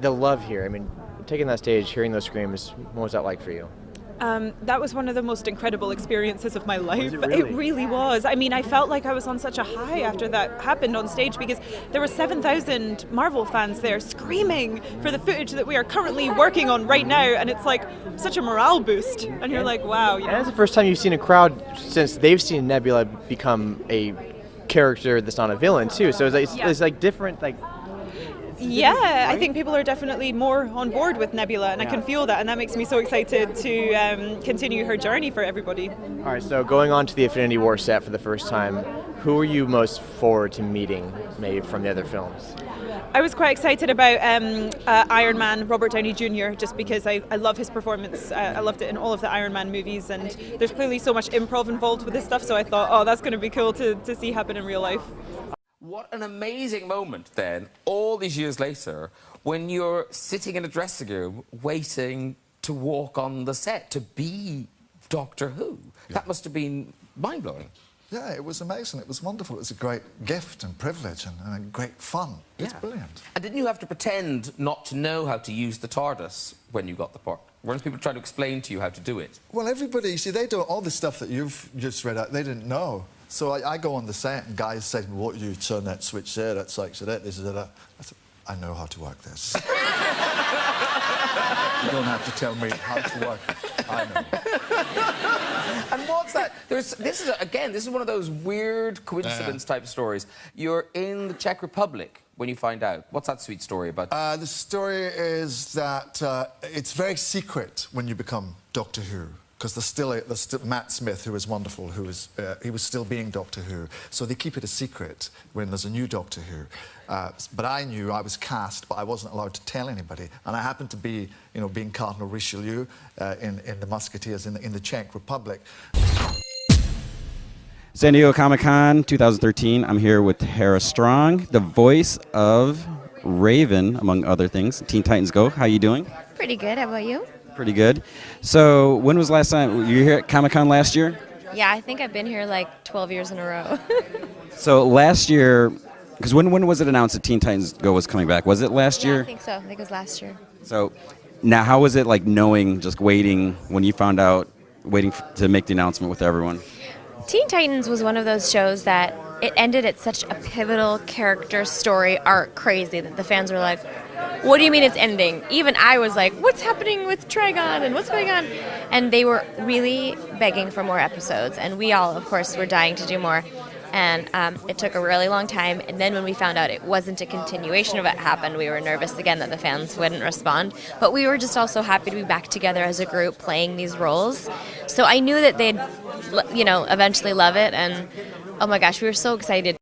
the love here. I mean, taking that stage, hearing those screams, what was that like for you? That was one of the most incredible experiences of my life. Was it really? It really was. I mean, I felt like I was on such a high after that happened on stage because there were 7,000 Marvel fans there screaming for the footage that we are currently working on right now, and it's like such a morale boost. And you're like, wow. And it's the first time you've seen a crowd since they've seen Nebula become a character that's not a villain too. So it's like different, like. Yeah, I think people are definitely more on board with Nebula, and I can feel that, and that makes me so excited to continue her journey for everybody. All right, so going on to the Infinity War set for the first time, who are you most forward to meeting, maybe from the other films? I was quite excited about Iron Man, Robert Downey Jr., just because I love his performance. I loved it in all of the Iron Man movies, and there's clearly so much improv involved with this stuff, so I thought, oh, that's going to be cool to see happen in real life. What an amazing moment then, all these years later, when you're sitting in a dressing room waiting to walk on the set, to be Doctor Who. Yeah. That must have been mind-blowing. Yeah, it was amazing. It was wonderful. It was a great gift and privilege and great fun. It's brilliant. And didn't you have to pretend not to know how to use the TARDIS when you got the part? Weren't people trying to explain to you how to do it? Well, everybody, you see, they don't, all the stuff that you've just read out, they didn't know. So I go on the set and guys say, what you turn that switch there, that's like, so that, this is that. I said, I know how to work this. You don't have to tell me how to work it. I know. And what's that? This is one of those weird coincidence type stories. You're in the Czech Republic when you find out. What's that sweet story about? The story is that it's very secret when you become Doctor Who. Because there's still Matt Smith, who is wonderful, he was still being Doctor Who. So they keep it a secret when there's a new Doctor Who. But I knew I was cast, but I wasn't allowed to tell anybody. And I happened to be, you know, being Cardinal Richelieu in the Musketeers in the Czech Republic. San Diego Comic-Con 2013. I'm here with Tara Strong, the voice of Raven, among other things. Teen Titans Go. How you doing? Pretty good. How about you? Pretty good. So when was the last time, you were here at Comic-Con last year? Yeah, I think I've been here like 12 years in a row. So last year, because when was it announced that Teen Titans Go was coming back? Was it last year? I think so. I think it was last year. So now how was it like knowing, just waiting, when you found out, waiting to make the announcement with everyone? Teen Titans was one of those shows that it ended at such a pivotal character story arc crazy that the fans were like, what do you mean it's ending? Even I was like, what's happening with Trigon and what's going on? And they were really begging for more episodes. And we all, of course, were dying to do more. And it took a really long time. And then when we found out it wasn't a continuation of what happened, we were nervous again that the fans wouldn't respond. But we were just also happy to be back together as a group playing these roles. So I knew that they'd, you know, eventually love it. And oh my gosh, we were so excited.